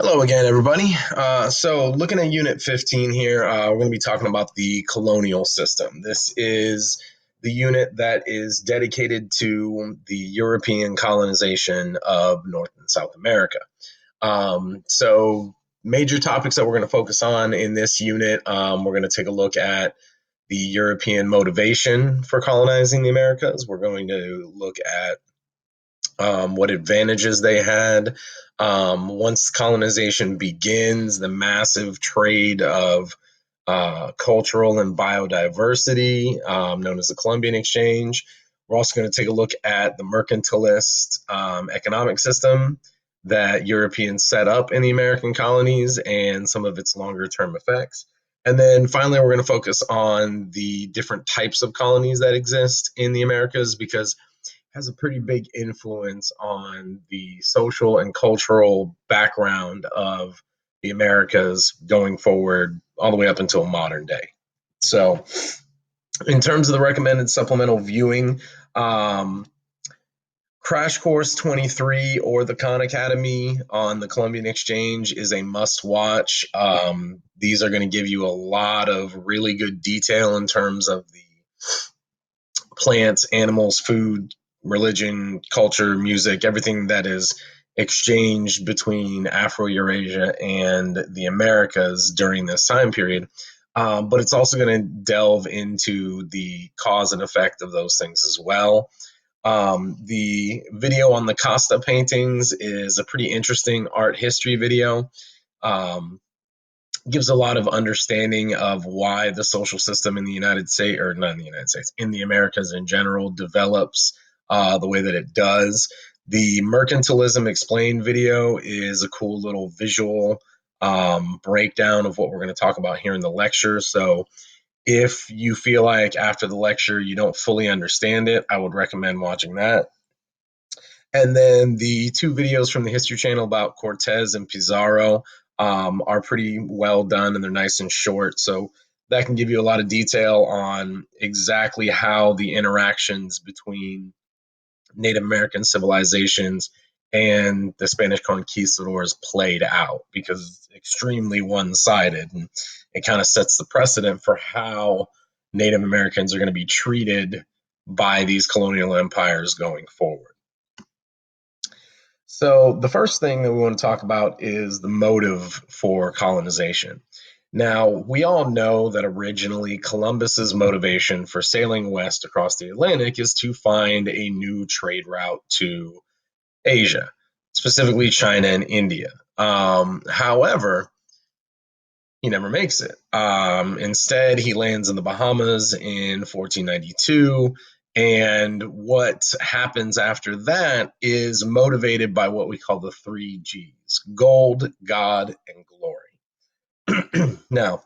Hello again, everybody. So, looking at Unit 15 here, we're going to be talking about the colonial system. This is the unit that is dedicated to the European colonization of North and South America. Major topics that we're going to focus on in this unit, we're going to take a look at the European motivation for colonizing the Americas. We're going to look at what advantages they had. Once colonization begins, the massive trade of cultural and biodiversity, known as the Columbian Exchange. We're also going to take a look at the mercantilist economic system that Europeans set up in the American colonies and some of its longer term effects. And then finally, we're going to focus on the different types of colonies that exist in the Americas because has a pretty big influence on the social and cultural background of the Americas going forward all the way up until modern day. So, in terms of the recommended supplemental viewing, Crash Course 23 or the Khan Academy on the Columbian Exchange is a must watch. These are going to give you a lot of really good detail in terms of the plants, animals, food, religion, culture, music, everything that is exchanged between Afro-Eurasia and the Americas during this time period. But it's also going to delve into the cause and effect of those things as well. The video on the Costa paintings is a pretty interesting art history video. Gives a lot of understanding of why the social system in the United States, or not in the United States, in the Americas in general, develops the way that it does. The Mercantilism Explained video is a cool little visual breakdown of what we're going to talk about here in the lecture. So if you feel like after the lecture you don't fully understand it, I would recommend watching that. And then the two videos from the History Channel about Cortez and Pizarro are pretty well done and they're nice and short. So that can give you a lot of detail on exactly how the interactions between Native American civilizations and the Spanish conquistadors played out because it's extremely one sided. And it kind of sets the precedent for how Native Americans are going to be treated by these colonial empires going forward. So, the first thing that we want to talk about is the motive for colonization. Now, we all know that originally Columbus's motivation for sailing west across the Atlantic is to find a new trade route to Asia, specifically China and India. However, he never makes it. Instead, he lands in the Bahamas in 1492. And what happens after that is motivated by what we call the three G's: gold, God, and glory. Now,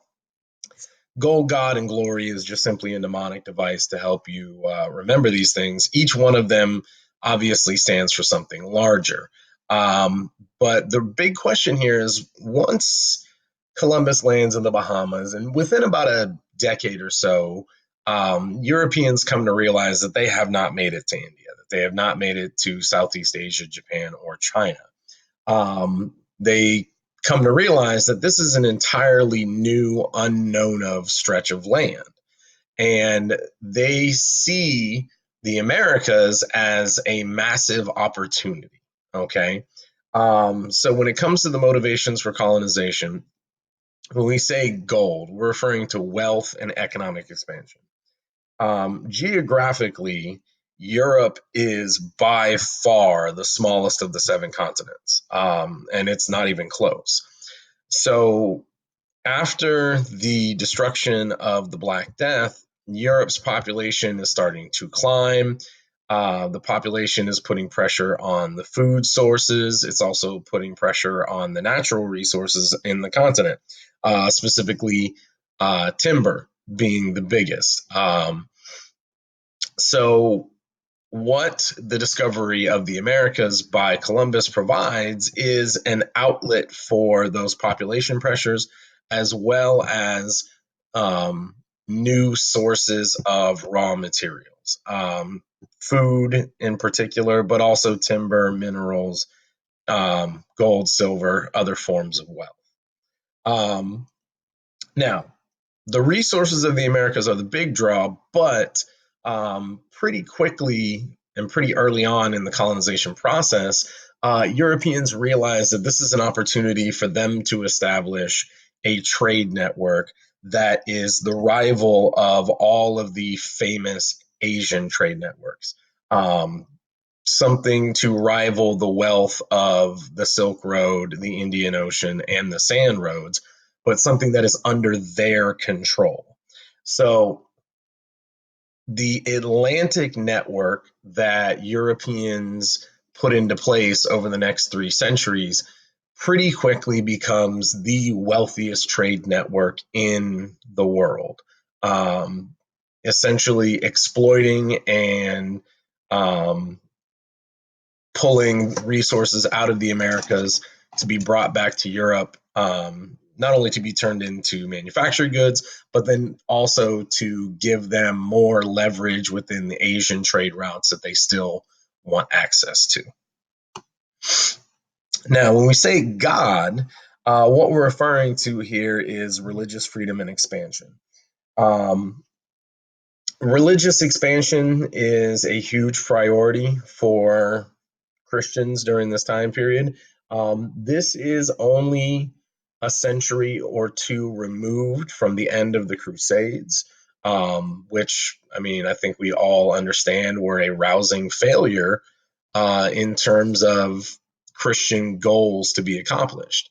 gold, God, and glory is just simply a mnemonic device to help you remember these things. Each one of them obviously stands for something larger. But the big question here is once Columbus lands in the Bahamas, and within about a decade or so, Europeans come to realize that they have not made it to India, that they have not made it to Southeast Asia, Japan, or China. They come to realize that this is an entirely new, unknown of stretch of land. And they see the Americas as a massive opportunity. Okay. So when it comes to the motivations for colonization, when we say gold, we're referring to wealth and economic expansion. Geographically, Europe is by far the smallest of the seven continents, and it's not even close. So, after the destruction of the Black Death, Europe's population is starting to climb. The population is putting pressure on the food sources. It's also putting pressure on the natural resources in the continent, specifically timber being the biggest. So, what the discovery of the Americas by Columbus provides is an outlet for those population pressures, as well as new sources of raw materials, food in particular, but also timber, minerals, gold, silver, other forms of wealth. Um, Now, the resources of the Americas are the big draw, but pretty quickly and pretty early on in the colonization process, Europeans realized that this is an opportunity for them to establish a trade network that is the rival of all of the famous Asian trade networks. Um, Something to rival the wealth of the Silk Road, the Indian Ocean, and the sand roads, but something that is under their control. So the Atlantic network that Europeans put into place over the next 3 centuries pretty quickly becomes the wealthiest trade network in the world, um, essentially exploiting and um, pulling resources out of the Americas to be brought back to Europe, not only to be turned into manufactured goods, but then also to give them more leverage within the Asian trade routes that they still want access to. Now, when we say God, what we're referring to here is religious freedom and expansion. Um, Religious expansion is a huge priority for Christians during this time period. This is only a century or two removed from the end of the Crusades, which, I mean, I think we all understand were a rousing failure in terms of Christian goals to be accomplished.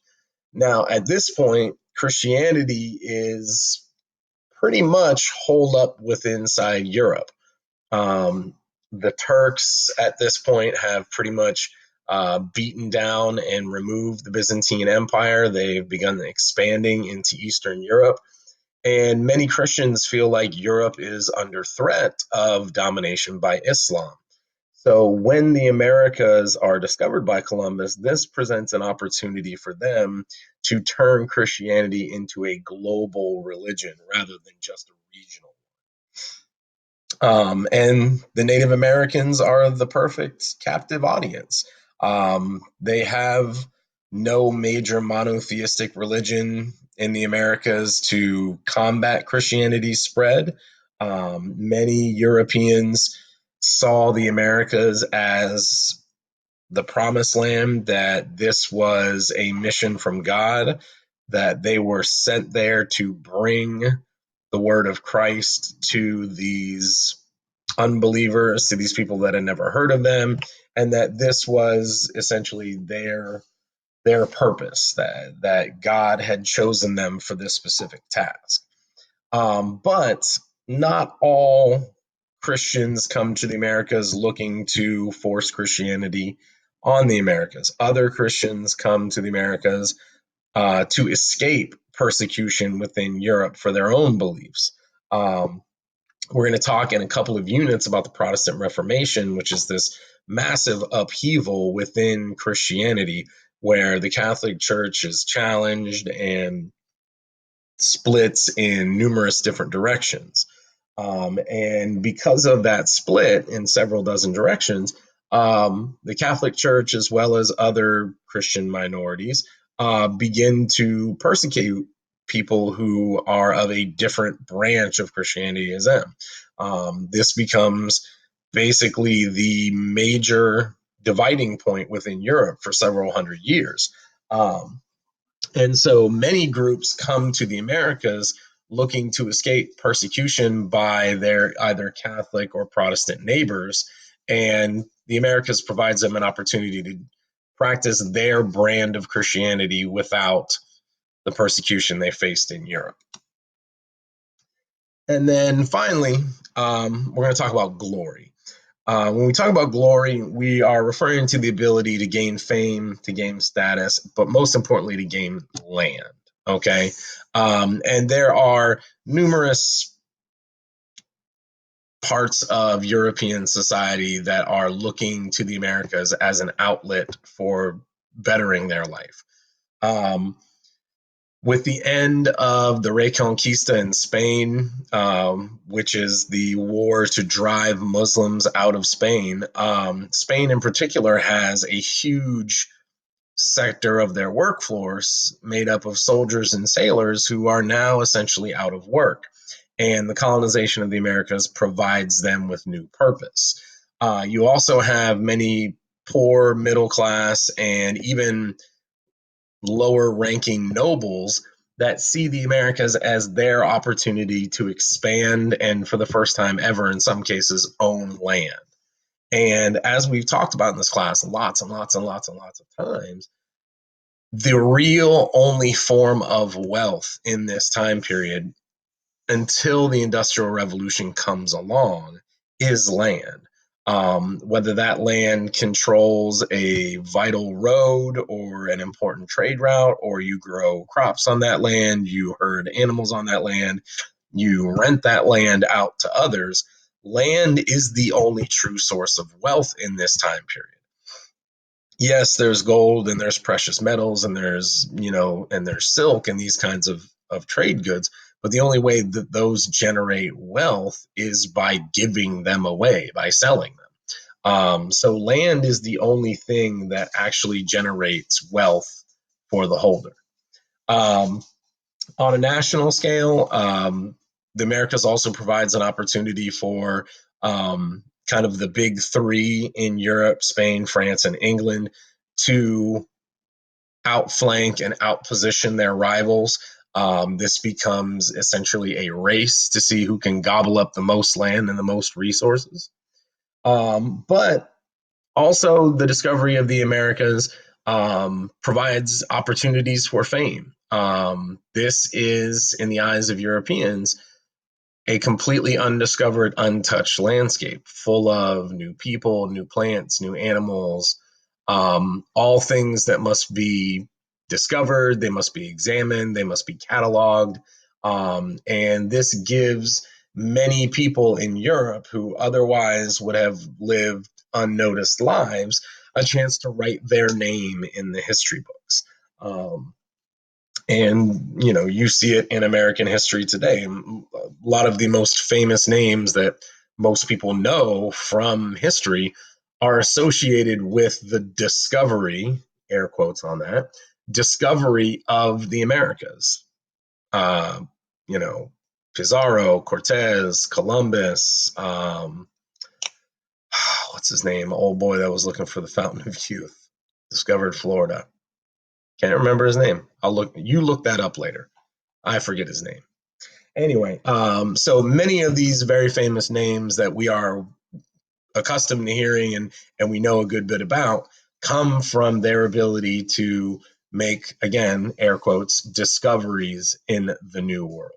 Now, at this point, Christianity is pretty much holed up within inside Europe. Um, the Turks at this point have pretty much beaten down and removed the Byzantine Empire. They've begun expanding into Eastern Europe. And many Christians feel like Europe is under threat of domination by Islam. So when the Americas are discovered by Columbus, this presents an opportunity for them to turn Christianity into a global religion rather than just a regional. And the Native Americans are the perfect captive audience. They have no major monotheistic religion in the Americas to combat Christianity's spread. Many Europeans saw the Americas as the promised land, that this was a mission from God, that they were sent there to bring the word of Christ to these unbelievers, to these people that had never heard of them, and that this was essentially their purpose, that God had chosen them for this specific task. But not all Christians come to the Americas looking to force Christianity on the Americas. Other Christians come to the Americas to escape persecution within Europe for their own beliefs. We're going to talk in a couple of units about the Protestant Reformation, which is this massive upheaval within Christianity where the Catholic Church is challenged and splits in numerous different directions. And because of that split in several dozen directions, the Catholic Church, as well as other Christian minorities, begin to persecute people who are of a different branch of Christianity as them. This becomes basically the major dividing point within Europe for several hundred years. And so many groups come to the Americas looking to escape persecution by their either Catholic or Protestant neighbors. And the Americas provides them an opportunity to practice their brand of Christianity without the persecution they faced in Europe. And then finally, we're going to talk about glory. When we talk about glory, we are referring to the ability to gain fame, to gain status, but most importantly, to gain land. Okay. And there are numerous parts of European society that are looking to the Americas as an outlet for bettering their life. With the end of the Reconquista in Spain, which is the war to drive Muslims out of Spain, Spain in particular has a huge sector of their workforce made up of soldiers and sailors who are now essentially out of work. And the colonization of the Americas provides them with new purpose. You also have many poor, middle class, and even lower ranking nobles that see the Americas as their opportunity to expand and, for the first time ever, in some cases, own land. And as we've talked about in this class lots and lots and lots and lots of times, the real only form of wealth in this time period until the Industrial Revolution comes along is land. Whether that land controls a vital road or an important trade route, or you grow crops on that land, you herd animals on that land, you rent that land out to others, land is the only true source of wealth in this time period. Yes, there's gold and there's precious metals and there's silk and these kinds of trade goods, but the only way that those generate wealth is by giving them away, by selling them. So land is the only thing that actually generates wealth for the holder. Um, on a national scale, the Americas also provides an opportunity for kind of the big three in Europe, Spain, France, and England, to outflank and outposition their rivals. This becomes essentially a race to see who can gobble up the most land and the most resources. But also, the discovery of the Americas provides opportunities for fame. This is, in the eyes of Europeans, a completely undiscovered, untouched landscape full of new people, new plants, new animals, all things that must be discovered, they must be examined, they must be cataloged. And this gives many people in Europe who otherwise would have lived unnoticed lives a chance to write their name in the history books. And you see it in American history today. A lot of the most famous names that most people know from history are associated with the discovery, air quotes on that, discovery of the Americas. Uh, you know, Pizarro, Cortez, Columbus, what's his name? Old boy that was looking for the fountain of youth, discovered Florida. Can't remember his name. You look that up later. I forget his name. Anyway, so many of these very famous names that we are accustomed to hearing and we know a good bit about come from their ability to make, again, air quotes, discoveries in the New World.